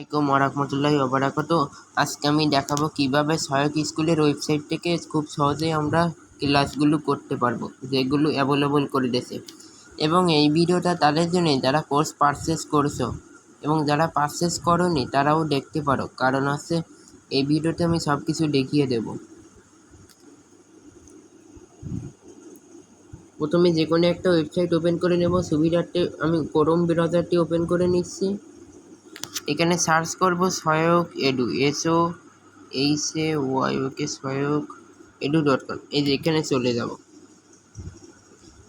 আসসালামাইকুম ওরহমতুল্লাহি ওবারাকাতু। আজকে আমি দেখাবো কিভাবে সহায়ক স্কুলের ওয়েবসাইট থেকে খুব সহজেই আমরা ক্লাসগুলো করতে পারবো, যেগুলো অ্যাভেলেবল করে দিয়েছে। এবং এই ভিডিওটা তাদের জন্যই যারা কোর্স পারচেস করছো, এবং যারা পারচেস করোনি তারাও দেখতে পারো, কারণ আছে এই ভিডিওতে আমি সব কিছু দেখিয়ে দেব। প্রথমে যে কোনো একটা ওয়েবসাইট ওপেন করে নেব। সুবিধার্থে আমি ক্রোম ব্রাউজারটি ওপেন করে নিচ্ছি। এখানে সার্চ করব সহায়ক এডু, SOHAYOK সহায়ক edu.com। এই যে এখানে চলে যাব।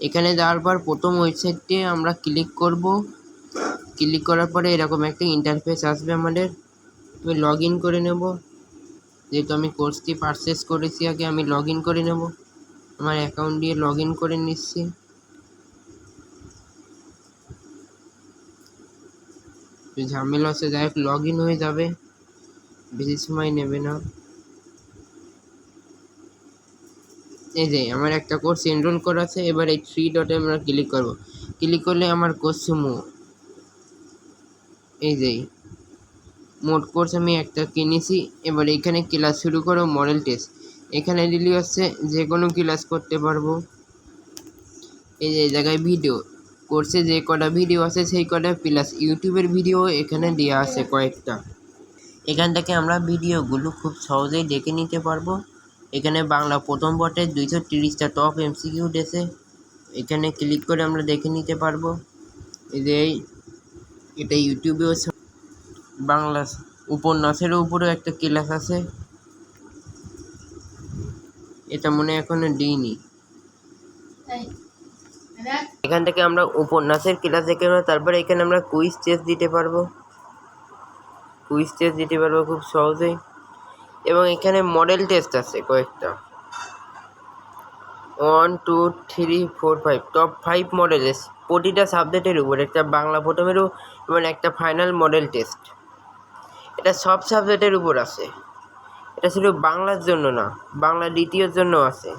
এখানে যাওয়ার পর প্রথম ওয়েবসাইটটি আমরা ক্লিক করব। ক্লিক করার পরে এরকম একটা ইন্টারফেস আসবে আমাদের। আমি লগ ইন করে নেব, যেহেতু আমি কোর্সটি পারচেস করেছি। আগে আমি লগ ইন করে নেব, আমার অ্যাকাউন্ট দিয়ে লগ ইন করে নিচ্ছি। ঝামেলা আছে, যাই হোক লগ ইন হয়ে যাবে, বেশি সময় নেবে না। এই যে আমার একটা কোর্স এনরোল করা আছে। এবার এই থ্রি ডটে আমরা ক্লিক করব। ক্লিক করলে আমার কোর্স সমূহ, এই যে মোট কোর্স আমি একটা কিনেছি। এবার এখানে ক্লাস শুরু করো, মডেল টেস্ট। এখানে দিলি হচ্ছে যে কোনো ক্লাস করতে পারবো। এই যে এই জায়গায় ভিডিও, কোর্সে যে কটা ভিডিও আছে সেই কটা, প্লাস ইউটিউবের ভিডিও এখানে দেওয়া আছে কয়েকটা। এখান থেকে আমরা ভিডিওগুলো খুব সহজেই দেখে নিতে পারবো। এখানে বাংলা প্রথম পর্বে 230টা টপ MCQ দিয়েছে। এখানে ক্লিক করে আমরা দেখে নিতে পারবো। এই যে এটা ইউটিউবেও বাংলা উপন্যাসের উপরেও একটা ক্লাস আছে, এটা মনে এখনো দিইনি। এখান থেকে আমরা উপন্যাসের ক্লাস দেখে নেব। তারপরে এখানে আমরা কুইজ টেস্ট দিতে পারবো, খুব সহজেই। এবং এখানে মডেল টেস্ট আছে কয়েকটা, 1 2 3 4 5 টপ 5 মডেল প্রতিটা সাবজেক্টের উপর একটা, বাংলা প্রথমেরও এবং একটা ফাইনাল মডেল টেস্ট। এটা সব সাবজেক্টের উপর আছে, এটা শুধু বাংলার জন্য না, বাংলা দ্বিতীয়র জন্য আছে।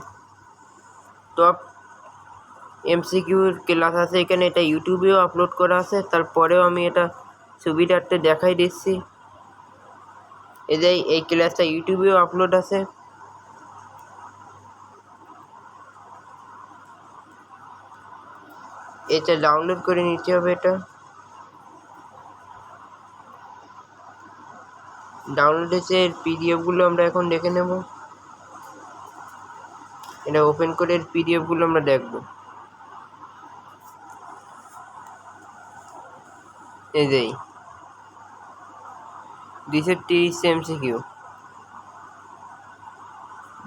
টপ MCQর ক্লাস আছে এখানে, এটা ইউটিউবেও আপলোড করা আছে। তারপরেও আমি এটা সুবিধার্থে দেখাই দিচ্ছি। এই যে এই ক্লাসটা ইউটিউবেও আপলোড আছে। এটা ডাউনলোড করে নিতে হবে। এটা ডাউনলোড হয়েছে, এর PDF-গুলো আমরা এখন দেখে নেব। এটা ওপেন করে এর PDF-গুলো আমরা দেখব। এই যে 230 MCQ,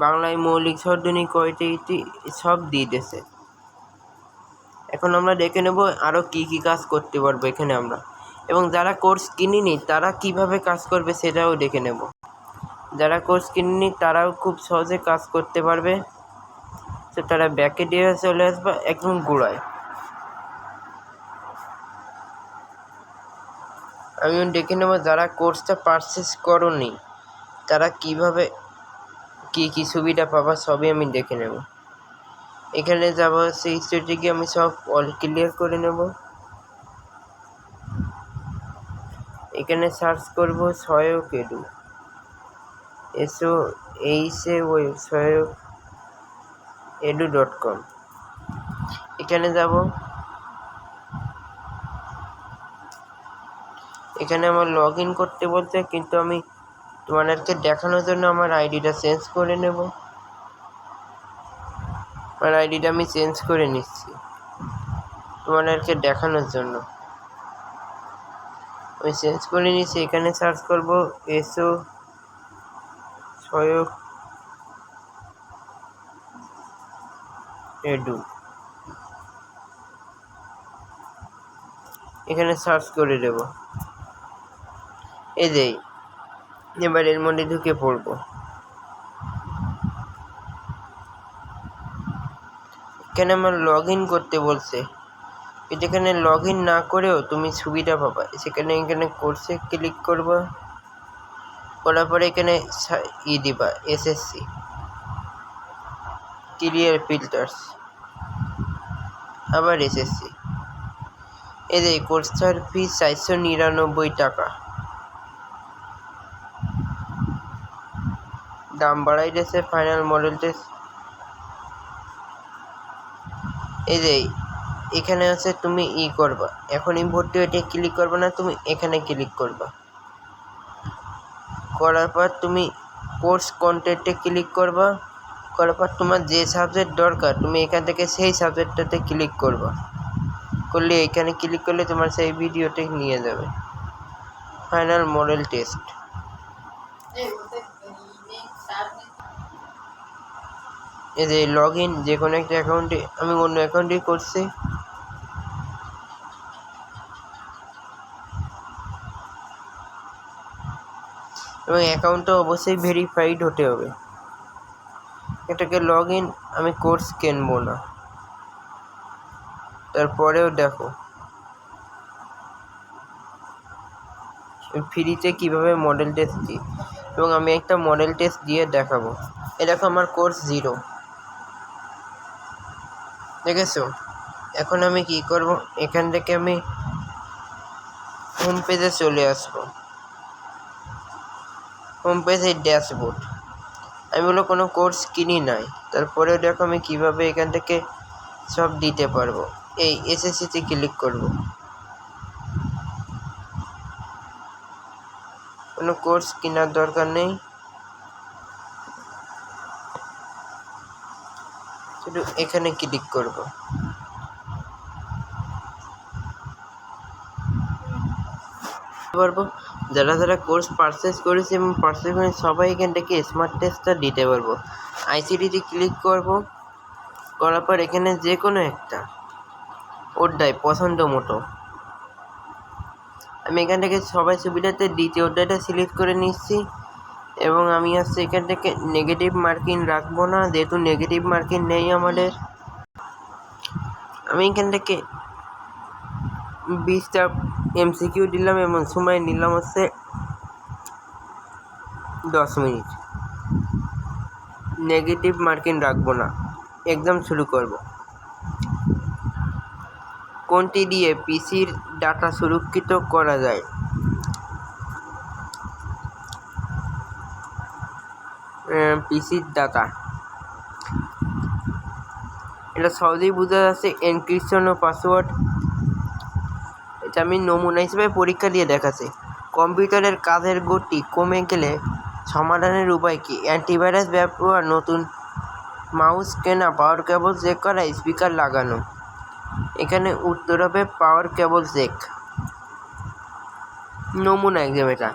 বাংলায় মৌলিক স্বরধ্বনি কয়টি সব দিয়ে দিয়েছে। এখন আমরা দেখে নেব আরও কি কি কাজ করতে পারবো এখানে আমরা, এবং যারা কোর্স কিনিনি তারা কিভাবে কাজ করবে সেটাও দেখে নেব। যারা কোর্স কিনিনি তারাও খুব সহজে কাজ করতে পারবে। তো তারা ব্যাকে দিয়ে চলে আসবে একদম গোড়ায়। আমি দেখে নেব যারা কোর্সটা পারচেস করোনি তারা কিভাবে কি সুবিধা পাবা, সবই আমি দেখে নেব। এখানে যাব, সেই স্টেটে আমি সব অল ক্লিয়ার করে নেব। এখানে সার্চ করব সহায়ক এডু, সহায়ক edu.com। এখানে যাব, এখানে আমার লগ ইন করতে বলছে, কিন্তু আমি তোমাদেরকে দেখানোর জন্য আমার আইডিটা চেঞ্জ করে নেব। আমার আইডিটা আমি চেঞ্জ করে নিচ্ছি তোমাদেরকে দেখানোর জন্য। আমি চেঞ্জ করে নিচ্ছি। এখানে সার্চ করব সহায়ক এডু, এখানে সার্চ করে দেব। এই যে এবার এর মধ্যে ঢুকে পড়ব। এখানে আমার লগ ইন করতে বলছে, এখানে লগ ইন না করেও তুমি সুবিধা পাবা। এখানে কোর্সে ক্লিক করব, করার পরে এখানে দিবা SSC ক্লিয়ার ফিল্টার্স, আবার SSC। এই যে কোর্সটার ফি 499 টাকা। দাম বাড়াই দিয়েছে ফাইনাল মডেল টেস্ট। এই যে এখানে আছে তুমি করবা, এখনই ভর্তি হয়ে ক্লিক করবে না, তুমি এখানে ক্লিক করবা। করার পর তুমি কোর্স কন্টেন্টে ক্লিক করবা। করার পর তোমার যে সাবজেক্ট দরকার তুমি এখান থেকে সেই সাবজেক্টটাতে ক্লিক করবা। করলে এখানে ক্লিক করলে তোমার সেই ভিডিওতে নিয়ে যাবে ফাইনাল মডেল টেস্ট। এই যে লগ ইন যে কোনো একটা অ্যাকাউন্টে, আমি অন্য অ্যাকাউন্টেই করছি। এবং অ্যাকাউন্টটা অবশ্যই ভেরিফাইড হতে হবে। এটাকে লগ ইন, আমি কোর্স কিনবো না। তারপরেও দেখো ফ্রিতে কিভাবে মডেল টেস্ট দিই, এবং আমি একটা মডেল টেস্ট দিয়ে দেখাবো। এ দেখো আমার কোর্স 0 দেখেছো। এখন আমি কি করব, এখান থেকে আমি হোম পেজে চলে আসবো। হোম পেজে ড্যাশবোর্ড, আমি বলো কোনো কোর্স কিনি নাই। তারপরেও দেখো আমি কিভাবে এখান থেকে সব দিতে পারবো। এই এসএসসিতে ক্লিক করব। কোনো কোর্স কেনার দরকার নেই, শুধু এখানে ক্লিক করব। পারবো যারা যারা কোর্স পারচেস করেছে এবং পারচেস করে সবাই এখান থেকে স্মার্ট টেস্টটা দিতে পারবো। আইসিডিতে ক্লিক করব। করার পর এখানে যে কোনো একটা অধ্যায় পছন্দ মতো আমি এখান থেকে সবাই সুবিধাতে দ্বিতীয় অধ্যায়টা সিলেক্ট করে নিচ্ছি। এবং আমি আসছে এখান থেকে নেগেটিভ মার্কিং রাখবো না, যেহেতু নেগেটিভ মার্কিং নেই আমাদের। আমি এখান থেকে 20টা এমসিকিউ দিলাম এবং সময় নিলাম হচ্ছে 10 মিনিট। নেগেটিভ মার্কিং রাখবো না, এক্সাম শুরু করব। কোনটি দিয়ে পিসির ডাটা সুরক্ষিত করা যায়? পিসির ডাটা, এটা সহজেই বোঝা যাচ্ছে। এনক্রিপশন ও পাসওয়ার্ড, এটা আমি নমুনা হিসেবে পরীক্ষা দিয়ে দেখাচ্ছি। কম্পিউটারের কাজের গতি কমে গেলে সমাধানের উপায় কি? অ্যান্টিভাইরাস ব্যবহার, নতুন মাউস কেনা, পাওয়ার কেবল চেক করা, স্পিকার লাগানো। এখানে উত্তর হবে পাওয়ার কেবল চেক। নমুনা এক্সাম এটা।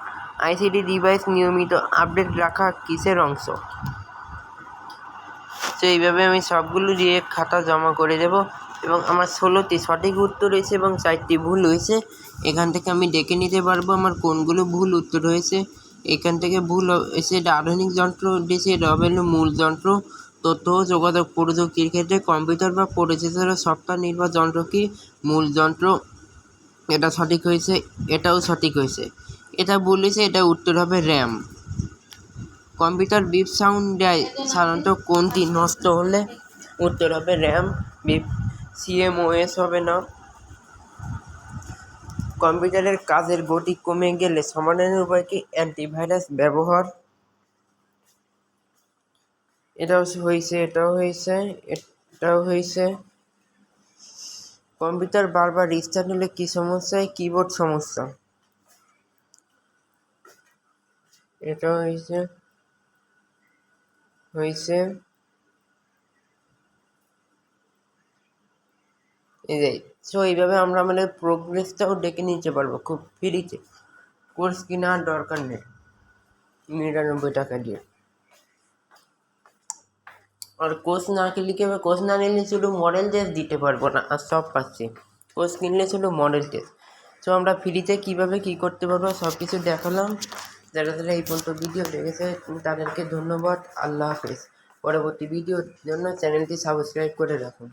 আইসিডি ডিভাইস নিয়মিত আপডেট রাখা কিসের অংশ? তো এইভাবে আমি সবগুলো দিয়ে খাতা জমা করে দেব। এবং আমার 16টি সঠিক উত্তর হয়েছে এবং 4টি ভুল হয়েছে। এখান থেকে আমি দেখে নিতে পারবো আমার কোনগুলো ভুল উত্তর হয়েছে। এখান থেকে ভুল হয়েছে, এটা আধুনিক যন্ত্র দিয়েছে, এটা হবে মূল যন্ত্র। তথ্য ও যোগাযোগ প্রযুক্তির ক্ষেত্রে কম্পিউটার বা প্রসেসরের সফটওয়্যার নির্ভর যন্ত্র কি? মূল যন্ত্র। এটা সঠিক হয়েছে, এটাও সঠিক হয়েছে। এটা ভুল হয়েছে, এটা উত্তর হবে র্যাম। কম্পিউটার বিপ সাউন্ড দেয় সাধারণত কোনটি নষ্ট হলে? উত্তর হবে র্যাম। বিপ। সিএমওএস হবে না। কম্পিউটারের কাজের গতি কমে গেলে সমাধানের উপায় কি? অ্যান্টিভাইরাস ব্যবহার। এটাও হয়েছে, এটাও হয়েছে, এটাও হয়েছে। কম্পিউটার বারবার রিস্টার্ট হলে কি সমস্যা হয়? কিবোর্ড সমস্যা। এটাও হয়েছে, হয়েছে। সো এইভাবে আমরা আমাদের প্রোগ্রেসটাও দেখে নিতে পারবো খুব ফ্রিতে। কোর্স কেনার দরকার নেই 99 টাকা দিয়ে। আর কোর্স না কিনলে কি হবে? কোর্স না নিলে শুধু মডেল টেস্ট দিতে পারবো না, আর সব পাচ্ছি। কোর্স কিনলে শুধু মডেল টেস্ট। সো আমরা ফ্রিতে কীভাবে কী করতে পারবো সব কিছু দেখালাম। যারা যারা এই পর্যন্ত ভিডিও দেখেছে তাদেরকে ধন্যবাদ। আল্লাহ হাফেজ। পরবর্তী ভিডিওর জন্য চ্যানেলটি সাবস্ক্রাইব করে রাখুন।